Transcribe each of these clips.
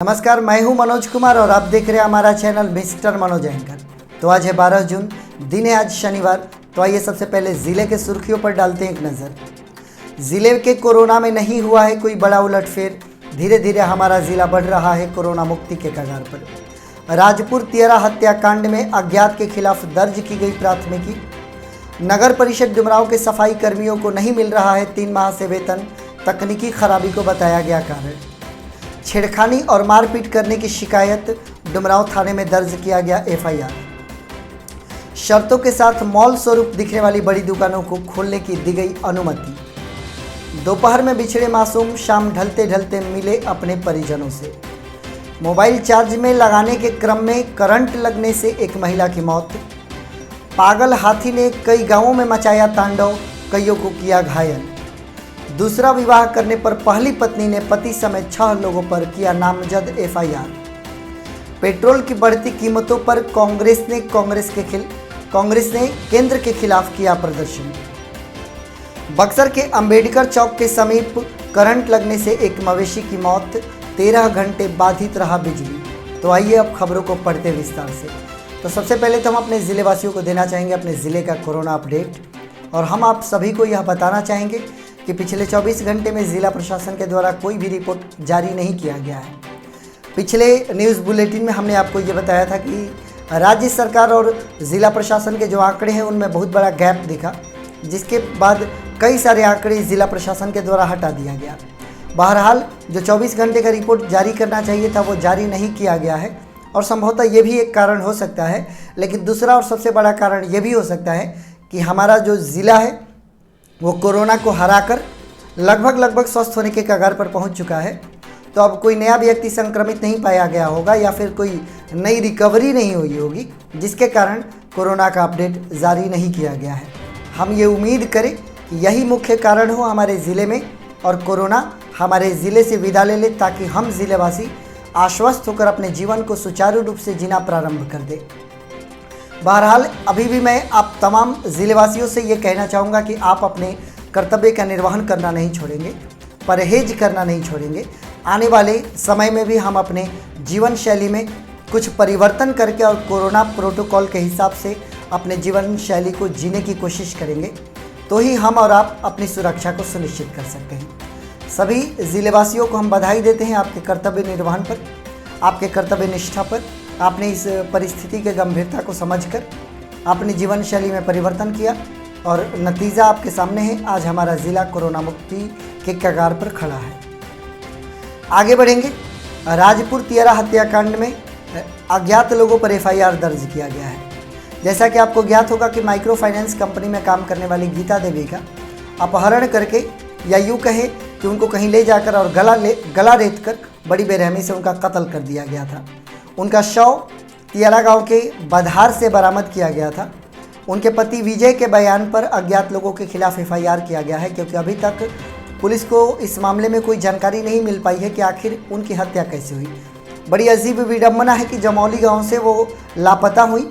नमस्कार, मैं हूं मनोज कुमार और आप देख रहे हैं हमारा चैनल मिस्टर मनोज एंकर। तो आज है 12 जून, दिन है आज शनिवार। तो आइए सबसे पहले ज़िले के सुर्खियों पर डालते हैं एक नज़र। ज़िले के कोरोना में नहीं हुआ है कोई बड़ा उलटफेर, धीरे धीरे हमारा ज़िला बढ़ रहा है कोरोना मुक्ति के कगार पर। राजपुर तियरा हत्याकांड में अज्ञात के खिलाफ दर्ज की गई प्राथमिकी। नगर परिषद डुमरांव के सफाई कर्मियों को नहीं मिल रहा है 3 माह से वेतन, तकनीकी खराबी को बताया गया कारण। छेड़खानी और मारपीट करने की शिकायत, डुमरांव थाने में दर्ज किया गया एफआईआर। शर्तों के साथ मॉल स्वरूप दिखने वाली बड़ी दुकानों को खोलने की दी गई अनुमति। दोपहर में बिछड़े मासूम शाम ढलते ढलते मिले अपने परिजनों से। मोबाइल चार्ज में लगाने के क्रम में करंट लगने से एक महिला की मौत। पागल हाथी ने कई गांवों में मचाया तांडव, कईयों को किया घायल। दूसरा विवाह करने पर पहली पत्नी ने पति समेत 6 लोगों पर किया नामजद एफआईआर। पेट्रोल की बढ़ती कीमतों पर कांग्रेस ने केंद्र के खिलाफ किया प्रदर्शन। बक्सर के अंबेडकर चौक के समीप करंट लगने से एक मवेशी की मौत, 13 घंटे बाधित रहा बिजली। तो आइए अब खबरों को पढ़ते विस्तार से। तो सबसे पहले तो हम अपने ज़िले वासियों को देना चाहेंगे अपने ज़िले का कोरोना अपडेट, और हम आप सभी को यह बताना चाहेंगे कि पिछले 24 घंटे में ज़िला प्रशासन के द्वारा कोई भी रिपोर्ट जारी नहीं किया गया है। पिछले न्यूज़ बुलेटिन में हमने आपको ये बताया था कि राज्य सरकार और ज़िला प्रशासन के जो आंकड़े हैं उनमें बहुत बड़ा गैप दिखा, जिसके बाद कई सारे आंकड़े ज़िला प्रशासन के द्वारा हटा दिया गया। बहरहाल जो 24 घंटे का रिपोर्ट जारी करना चाहिए था वो जारी नहीं किया गया है, और संभवतः ये भी एक कारण हो सकता है। लेकिन दूसरा और सबसे बड़ा कारण ये भी हो सकता है कि हमारा जो ज़िला है वो कोरोना को हराकर लगभग स्वस्थ होने के कगार पर पहुंच चुका है। तो अब कोई नया व्यक्ति संक्रमित नहीं पाया गया होगा या फिर कोई नई रिकवरी नहीं हुई होगी, जिसके कारण कोरोना का अपडेट जारी नहीं किया गया है। हम ये उम्मीद करें कि यही मुख्य कारण हो हमारे ज़िले में और कोरोना हमारे ज़िले से विदा ले ले, ताकि हम ज़िलेवासी आश्वस्त होकर अपने जीवन को सुचारू रूप से जीना प्रारंभ कर दें। बहरहाल अभी भी मैं आप तमाम ज़िलेवासियों से ये कहना चाहूँगा कि आप अपने कर्तव्य का निर्वहन करना नहीं छोड़ेंगे, परहेज करना नहीं छोड़ेंगे। आने वाले समय में भी हम अपने जीवन शैली में कुछ परिवर्तन करके और कोरोना प्रोटोकॉल के हिसाब से अपने जीवन शैली को जीने की कोशिश करेंगे, तो ही हम और आप अपनी सुरक्षा को सुनिश्चित कर सकते हैं। सभी ज़िलेवासियों को हम बधाई देते हैं आपके कर्तव्य निर्वहन पर, आपके कर्तव्य निष्ठा पर। आपने इस परिस्थिति के गंभीरता को समझकर अपनी जीवन शैली में परिवर्तन किया और नतीजा आपके सामने है। आज हमारा ज़िला कोरोना मुक्ति के कगार पर खड़ा है। आगे बढ़ेंगे। राजपुर तियरा हत्याकांड में अज्ञात लोगों पर एफआईआर दर्ज किया गया है। जैसा कि आपको ज्ञात होगा कि माइक्रो फाइनेंस कंपनी में काम करने वाली गीता देवी का अपहरण करके, या यूँ कहें कि उनको कहीं ले जाकर और गला रेत कर बड़ी बेरहमी से उनका कत्ल कर दिया गया था। उनका शव तियरा गांव के बधार से बरामद किया गया था। उनके पति विजय के बयान पर अज्ञात लोगों के खिलाफ एफआईआर किया गया है, क्योंकि अभी तक पुलिस को इस मामले में कोई जानकारी नहीं मिल पाई है कि आखिर उनकी हत्या कैसे हुई। बड़ी अजीब विडम्बना है कि जमौली गांव से वो लापता हुई,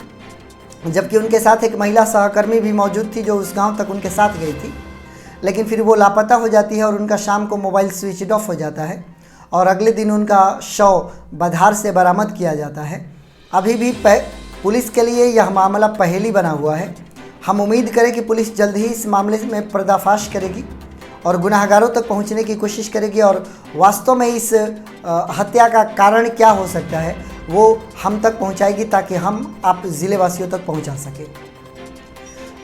जबकि उनके साथ एक महिला सहकर्मी भी मौजूद थी जो उस गाँव तक उनके साथ गई थी। लेकिन फिर वो लापता हो जाती है और उनका शाम को मोबाइल स्विच ऑफ हो जाता है और अगले दिन उनका शव बधार से बरामद किया जाता है। अभी भी पुलिस के लिए यह मामला पहेली बना हुआ है। हम उम्मीद करें कि पुलिस जल्द ही इस मामले में पर्दाफाश करेगी और गुनाहगारों तक पहुंचने की कोशिश करेगी, और वास्तव में इस हत्या का कारण क्या हो सकता है वो हम तक पहुंचाएगी, ताकि हम आप ज़िलेवासियों तक पहुंचा सकें।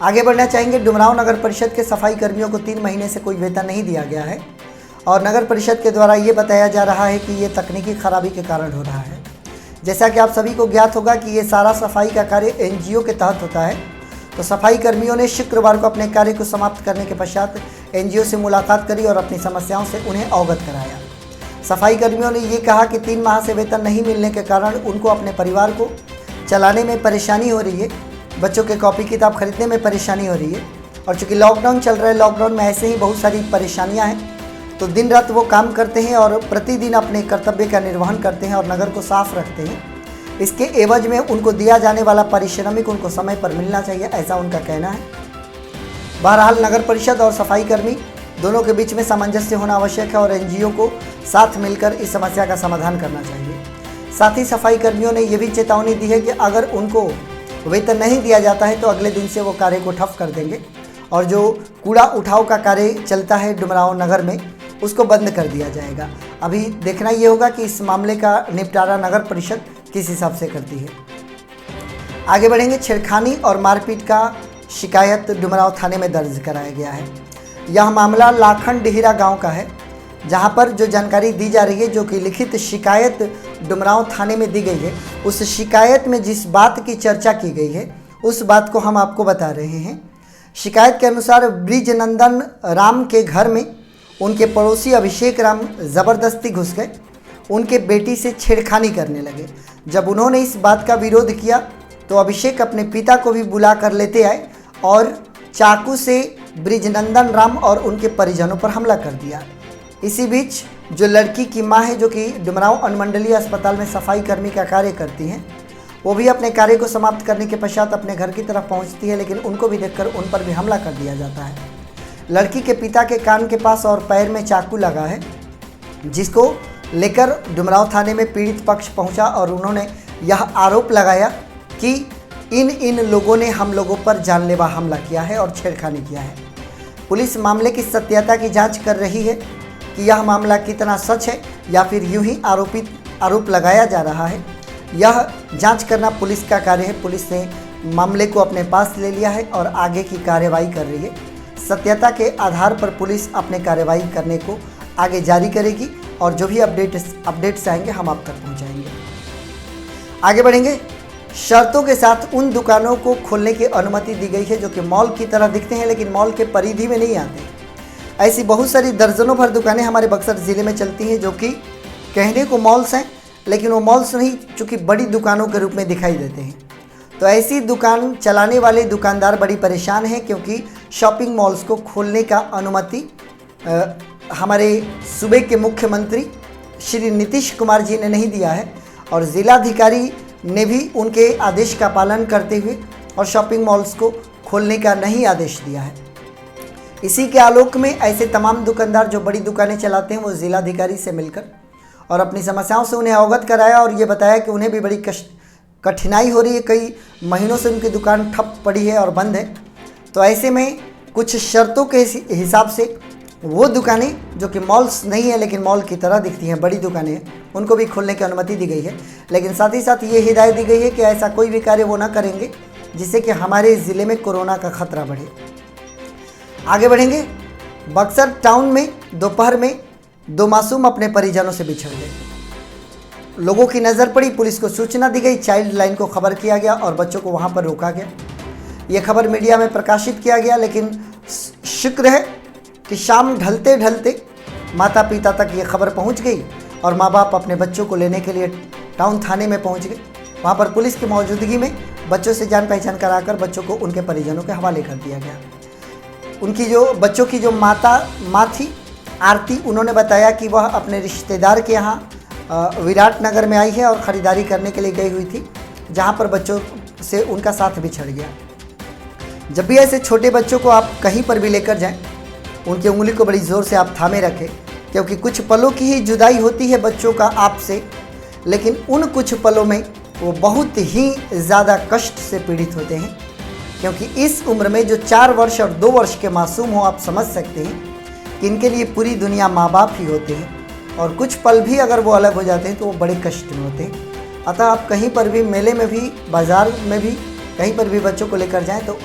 आगे बढ़ना चाहेंगे। डुमरांव नगर परिषद के सफाई कर्मियों को 3 महीने से कोई वेतन नहीं दिया गया है, और नगर परिषद के द्वारा ये बताया जा रहा है कि ये तकनीकी खराबी के कारण हो रहा है। जैसा कि आप सभी को ज्ञात होगा कि ये सारा सफाई का कार्य एनजीओ के तहत होता है। तो सफाई कर्मियों ने शुक्रवार को अपने कार्य को समाप्त करने के पश्चात एनजीओ से मुलाकात करी और अपनी समस्याओं से उन्हें अवगत कराया। सफाई कर्मियों ने ये कहा कि 3 माह से वेतन नहीं मिलने के कारण उनको अपने परिवार को चलाने में परेशानी हो रही है, बच्चों के कॉपी किताब खरीदने में परेशानी हो रही है, और चूँकि लॉकडाउन चल रहा है, लॉकडाउन में ऐसे ही बहुत सारी परेशानियाँ हैं। तो दिन रात वो काम करते हैं और प्रतिदिन अपने कर्तव्य का निर्वहन करते हैं और नगर को साफ रखते हैं। इसके एवज में उनको दिया जाने वाला पारिश्रमिक उनको समय पर मिलना चाहिए, ऐसा उनका कहना है। बहरहाल नगर परिषद और सफाई कर्मी दोनों के बीच में सामंजस्य होना आवश्यक है और एनजीओ को साथ मिलकर इस समस्या का समाधान करना चाहिए। साथ ही सफाई कर्मियों ने ये भी चेतावनी दी है कि अगर उनको वेतन नहीं दिया जाता है तो अगले दिन से वो कार्य को ठप कर देंगे और जो कूड़ा उठाव का कार्य चलता है डुमरांव नगर में उसको बंद कर दिया जाएगा। अभी देखना ये होगा कि इस मामले का निपटारा नगर परिषद किस हिसाब से करती है। आगे बढ़ेंगे। छेड़खानी और मारपीट का शिकायत डुमरांव थाने में दर्ज कराया गया है। यह मामला लाखन डिहिरा गांव का है, जहां पर जो जानकारी दी जा रही है, जो कि लिखित शिकायत डुमरांव थाने में दी गई है, उस शिकायत में जिस बात की चर्चा की गई है उस बात को हम आपको बता रहे हैं। शिकायत के अनुसार ब्रिजनंदन राम के घर में उनके पड़ोसी अभिषेक राम ज़बरदस्ती घुस गए, उनके बेटी से छेड़खानी करने लगे। जब उन्होंने इस बात का विरोध किया तो अभिषेक अपने पिता को भी बुला कर लेते आए और चाकू से ब्रिजनंदन राम और उनके परिजनों पर हमला कर दिया। इसी बीच जो लड़की की मां है, जो कि डुमरांव अनुमंडलीय अस्पताल में सफाई कर्मी का कार्य करती हैं, वो भी अपने कार्य को समाप्त करने के पश्चात अपने घर की तरफ पहुंचती है, लेकिन उनको भी देखकर उन पर भी हमला कर दिया जाता है। लड़की के पिता के कान के पास और पैर में चाकू लगा है, जिसको लेकर डुमरांव थाने में पीड़ित पक्ष पहुंचा और उन्होंने यह आरोप लगाया कि इन लोगों ने हम लोगों पर जानलेवा हमला किया है और छेड़खानी किया है। पुलिस मामले की सत्यता की जांच कर रही है कि यह मामला कितना सच है या फिर यूं ही आरोप लगाया जा रहा है। यह जांच करना पुलिस का कार्य है। पुलिस ने मामले को अपने पास ले लिया है और आगे की कार्यवाही कर रही है। सत्यता के आधार पर पुलिस अपने कार्यवाही करने को आगे जारी करेगी और जो भी अपडेट्स आएंगे हम आप तक पहुंचाएंगे। आगे बढ़ेंगे। शर्तों के साथ उन दुकानों को खोलने की अनुमति दी गई है जो कि मॉल की तरह दिखते हैं लेकिन मॉल के परिधि में नहीं आते। ऐसी बहुत सारी दर्जनों भर दुकानें हमारे बक्सर ज़िले में चलती हैं जो कि कहने को मॉल्स हैं, लेकिन वो मॉल्स नहीं, चूँकि बड़ी दुकानों के रूप में दिखाई देते हैं। तो ऐसी दुकान चलाने वाले दुकानदार बड़ी परेशान हैं क्योंकि शॉपिंग मॉल्स को खोलने का अनुमति हमारे सूबे के मुख्यमंत्री श्री नीतीश कुमार जी ने नहीं दिया है और ज़िलाधिकारी ने भी उनके आदेश का पालन करते हुए और शॉपिंग मॉल्स को खोलने का नहीं आदेश दिया है। इसी के आलोक में ऐसे तमाम दुकानदार जो बड़ी दुकानें चलाते हैं वो ज़िलाधिकारी से मिलकर और अपनी समस्याओं से उन्हें अवगत कराया और ये बताया कि उन्हें भी बड़ी कठिनाई हो रही है। कई महीनों से उनकी दुकान ठप पड़ी है और बंद है। तो ऐसे में कुछ शर्तों के हिसाब से वो दुकानें जो कि मॉल्स नहीं है लेकिन मॉल की तरह दिखती हैं, बड़ी दुकानें हैं, उनको भी खोलने की अनुमति दी गई है। लेकिन साथ ही साथ ये हिदायत दी गई है कि ऐसा कोई भी कार्य वो ना करेंगे जिससे कि हमारे ज़िले में कोरोना का खतरा बढ़े। आगे बढ़ेंगे। बक्सर टाउन में दोपहर में 2 मासूम अपने परिजनों से बिछड़ गए। लोगों की नज़र पड़ी, पुलिस को सूचना दी गई, चाइल्ड लाइन को खबर किया गया और बच्चों को वहां पर रोका गया। ये खबर मीडिया में प्रकाशित किया गया, लेकिन शुक्र है कि शाम ढलते ढलते माता पिता तक ये खबर पहुंच गई और माँ बाप अपने बच्चों को लेने के लिए टाउन थाने में पहुंच गए। वहाँ पर पुलिस की मौजूदगी में बच्चों से जान पहचान कराकर बच्चों को उनके परिजनों के हवाले कर दिया गया। उनकी जो बच्चों की जो माँ थी आरती, उन्होंने बताया कि वह अपने रिश्तेदार के यहाँ विराट नगर में आई है और ख़रीदारी करने के लिए गई हुई थी, जहाँ पर बच्चों से उनका साथ बिछड़ गया। जब भी ऐसे छोटे बच्चों को आप कहीं पर भी लेकर जाएं, उनकी उंगली को बड़ी ज़ोर से आप थामे रखें, क्योंकि कुछ पलों की ही जुदाई होती है बच्चों का आपसे, लेकिन उन कुछ पलों में वो बहुत ही ज़्यादा कष्ट से पीड़ित होते हैं। क्योंकि इस उम्र में जो 4 वर्ष और 2 वर्ष के मासूम हो, आप समझ सकते हैं कि इनके लिए पूरी दुनिया माँ बाप ही होते हैं और कुछ पल भी अगर वो अलग हो जाते हैं तो वो बड़े कष्ट में होते हैं। अतः आप कहीं पर भी, मेले में भी, बाज़ार में भी, कहीं पर भी बच्चों को लेकर जाएं तो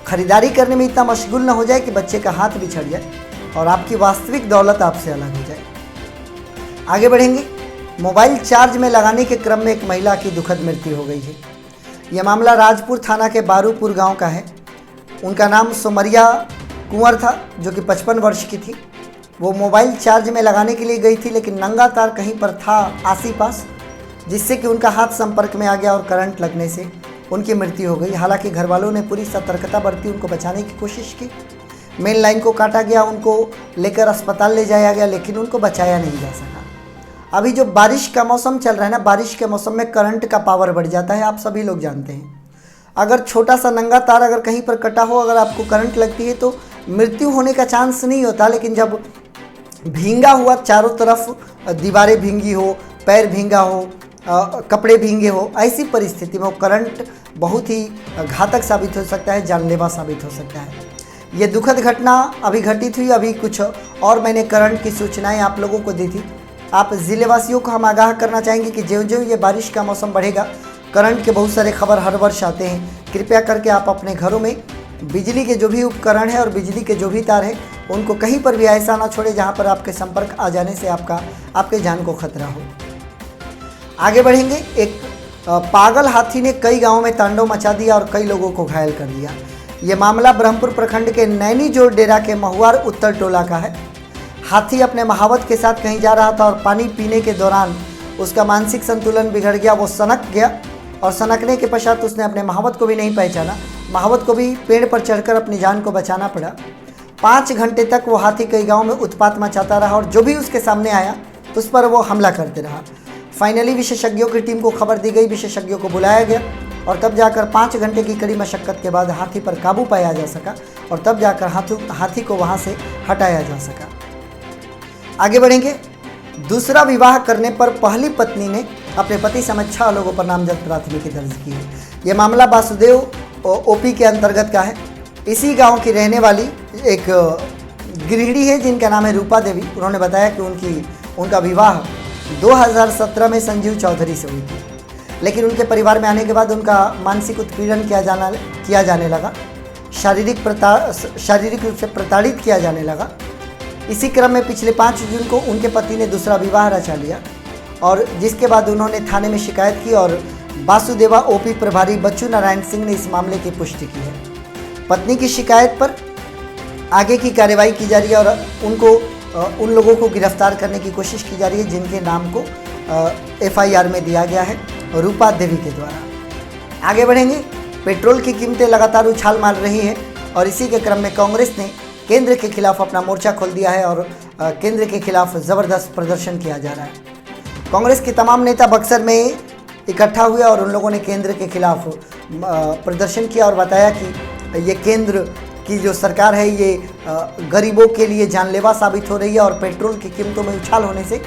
ख़रीदारी करने में इतना मशगूल ना हो जाए कि बच्चे का हाथ बिछड़ जाए और आपकी वास्तविक दौलत आपसे अलग हो जाए। आगे बढ़ेंगे। मोबाइल चार्ज में लगाने के क्रम में एक महिला की दुखद मृत्यु हो गई है। यह मामला राजपुर थाना के बारूपुर गांव का है। उनका नाम सोमरिया कुंवर था, जो कि 55 वर्ष की थी। वो मोबाइल चार्ज में लगाने के लिए गई थी, लेकिन नंगा तार कहीं पर था आस-पास, जिससे कि उनका हाथ संपर्क में आ गया और करंट लगने से उनकी मृत्यु हो गई। हालांकि घर वालों ने पूरी सतर्कता बरती, उनको बचाने की कोशिश की। मेन लाइन को काटा गया, उनको लेकर अस्पताल ले जाया गया, लेकिन उनको बचाया नहीं जा सका। अभी जो बारिश का मौसम चल रहा है ना, बारिश के मौसम में करंट का पावर बढ़ जाता है, आप सभी लोग जानते हैं। अगर छोटा सा नंगा तार अगर कहीं पर कटा हो, अगर आपको करंट लगती है तो मृत्यु होने का चांस नहीं होता, लेकिन जब भींगा हुआ चारों तरफ दीवारें भींगी हो, पैर भींगा हो, कपड़े भींगे हो, ऐसी परिस्थिति में वो करंट बहुत ही घातक साबित हो सकता है, जानलेवा साबित हो सकता है। ये दुखद घटना अभी घटित हुई। अभी कुछ और मैंने करंट की सूचनाएं आप लोगों को दी थी। आप ज़िलेवासियों को हम आगाह करना चाहेंगे कि ज्यों-ज्यों ये बारिश का मौसम बढ़ेगा, करंट के बहुत सारे खबर हर वर्ष आते हैं। कृपया करके आप अपने घरों में बिजली के जो भी उपकरण है और बिजली के जो भी तार है, उनको कहीं पर भी ऐसा ना छोड़े जहां पर आपके संपर्क आ जाने से आपके जान को खतरा हो। आगे बढ़ेंगे। एक पागल हाथी ने कई गाँवों में तांडव मचा दिया और कई लोगों को घायल कर दिया। ये मामला ब्रह्मपुर प्रखंड के नैनी जोड़ डेरा के महुआर उत्तर टोला का है। हाथी अपने महावत के साथ कहीं जा रहा था और पानी पीने के दौरान उसका मानसिक संतुलन बिगड़ गया। वो सनक गया और सनकने के पश्चात उसने अपने महावत को भी नहीं पहचाना। महावत को भी पेड़ पर चढ़कर अपनी जान को बचाना पड़ा। 5 घंटे तक वो हाथी कई गाँव में उत्पात मचाता रहा और जो भी उसके सामने आया उस पर वो हमला करते रहा। फाइनली विशेषज्ञों की टीम को खबर दी गई, विशेषज्ञों को बुलाया गया और तब जाकर 5 घंटे की कड़ी मशक्कत के बाद हाथी पर काबू पाया जा सका और तब जाकर हाथी को वहां से हटाया जा सका। आगे बढ़ेंगे। दूसरा विवाह करने पर पहली पत्नी ने अपने पति समेत 6 लोगों पर नामजद प्राथमिकी दर्ज की है। यह मामला वासुदेव ओपी के अंतर्गत का है। इसी गांव की रहने वाली एक गृहिणी है जिनका नाम है रूपा देवी। उन्होंने बताया कि उनका विवाह 2017 में संजीव चौधरी से हुई थी, लेकिन उनके परिवार में आने के बाद उनका मानसिक उत्पीड़न किया जाने लगा, शारीरिक रूप से प्रताड़ित किया जाने लगा। इसी क्रम में पिछले 5 जून को उनके पति ने दूसरा विवाह रचा लिया और जिसके बाद उन्होंने थाने में शिकायत की और वासुदेवा ओपी प्रभारी बच्चू नारायण सिंह ने इस मामले की पुष्टि की है। पत्नी की शिकायत पर आगे की कार्रवाई की जा रही है और उन लोगों को गिरफ्तार करने की कोशिश की जा रही है जिनके नाम को FIR में दिया गया है रूपा देवी के द्वारा। आगे बढ़ेंगे। पेट्रोल की कीमतें लगातार उछाल मार रही हैं और इसी के क्रम में कांग्रेस ने केंद्र के खिलाफ अपना मोर्चा खोल दिया है और केंद्र के खिलाफ ज़बरदस्त प्रदर्शन किया जा रहा है। कांग्रेस के तमाम नेता बक्सर में इकट्ठा हुए और उन लोगों ने केंद्र के खिलाफ प्रदर्शन किया और बताया कि ये केंद्र की जो सरकार है ये गरीबों के लिए जानलेवा साबित हो रही है और पेट्रोल की कीमतों में उछाल होने से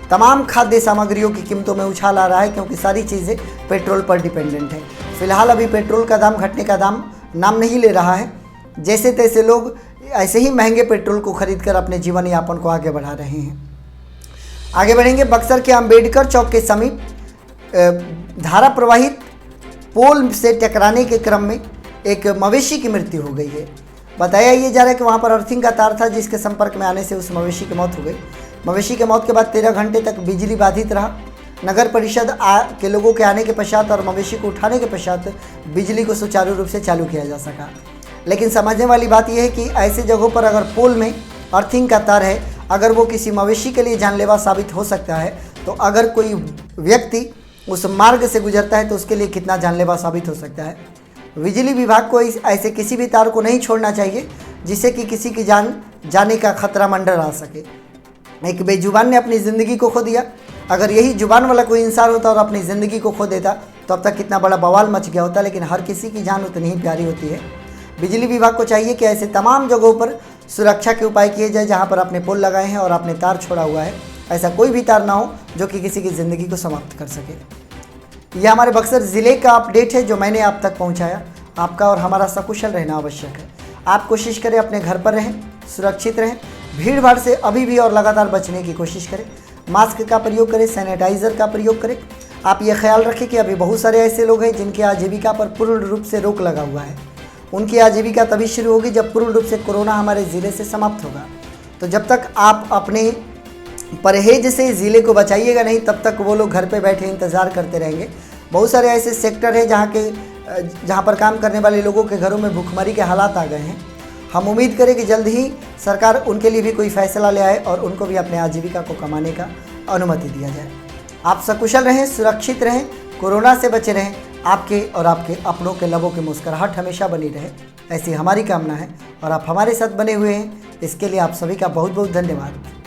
तमाम खाद्य सामग्रियों की कीमतों में उछाल आ रहा है, क्योंकि सारी चीज़ें पेट्रोल पर डिपेंडेंट है। फिलहाल अभी पेट्रोल का दाम घटने का नाम नहीं ले रहा है। जैसे तैसे लोग ऐसे ही महंगे पेट्रोल को खरीद कर अपने जीवन यापन को आगे बढ़ा रहे हैं। आगे बढ़ेंगे। बक्सर के अंबेडकर चौक के समीप धारा प्रवाहित पोल से टकराने के क्रम में एक मवेशी की मृत्यु हो गई है। बताया ये जा रहा है कि वहाँ पर अर्थिंग का तार था जिसके संपर्क में आने से उस मवेशी की मौत हो गई। मवेशी के मौत के बाद 13 घंटे तक बिजली बाधित रहा। नगर परिषद के लोगों के आने के पश्चात और मवेशी को उठाने के पश्चात बिजली को सुचारू रूप से चालू किया जा सका। लेकिन समझने वाली बात यह है कि ऐसे जगहों पर अगर पोल में अर्थिंग का तार है, अगर वो किसी मवेशी के लिए जानलेवा साबित हो सकता है, तो अगर कोई व्यक्ति उस मार्ग से गुजरता है तो उसके लिए कितना जानलेवा साबित हो सकता है। बिजली विभाग को ऐसे किसी भी तार को नहीं छोड़ना चाहिए जिससे कि किसी की जान जाने का खतरा मंडरा आ सके। एक बेजुबान ने अपनी ज़िंदगी को खो दिया। अगर यही जुबान वाला कोई इंसान होता और अपनी ज़िंदगी को खो देता तो अब तक कितना बड़ा बवाल मच गया होता, लेकिन हर किसी की जान उतनी ही प्यारी होती है। बिजली विभाग को चाहिए कि ऐसे तमाम जगहों पर सुरक्षा के उपाय किए जाए जहाँ पर आपने पोल लगाए हैं और आपने तार छोड़ा हुआ है, ऐसा कोई भी तार ना हो जो कि किसी की ज़िंदगी को समाप्त कर सके। यह हमारे बक्सर ज़िले का अपडेट है जो मैंने आप तक पहुँचाया। आपका और हमारा सकुशल रहना आवश्यक है। आप कोशिश करें अपने घर पर रहें, सुरक्षित रहें, भीड़ भाड़ से अभी भी और लगातार बचने की कोशिश करें, मास्क का प्रयोग करें, सैनिटाइज़र का प्रयोग करें। आप ये ख्याल रखें कि अभी बहुत सारे ऐसे लोग हैं जिनकी आजीविका पर पूर्ण रूप से रोक लगा हुआ है। उनकी आजीविका तभी शुरू होगी जब पूर्ण रूप से कोरोना हमारे ज़िले से समाप्त होगा। तो जब तक आप अपने परहेज से ज़िले को बचाइएगा नहीं, तब तक वो लोग घर पे बैठे इंतज़ार करते रहेंगे। बहुत सारे ऐसे सेक्टर हैं जहाँ पर काम करने वाले लोगों के घरों में भूखमरी के हालात आ गए हैं। हम उम्मीद करें कि जल्द ही सरकार उनके लिए भी कोई फैसला ले आए और उनको भी अपने आजीविका को कमाने का अनुमति दिया जाए। आप सकुशल रहें, सुरक्षित रहें, कोरोना से बचे रहें। आपके और आपके अपनों के लबों की मुस्कुराहट हमेशा बनी रहे, ऐसी हमारी कामना है और आप हमारे साथ बने हुए हैं। इसके लिए आप सभी का बहुत बहुत धन्यवाद।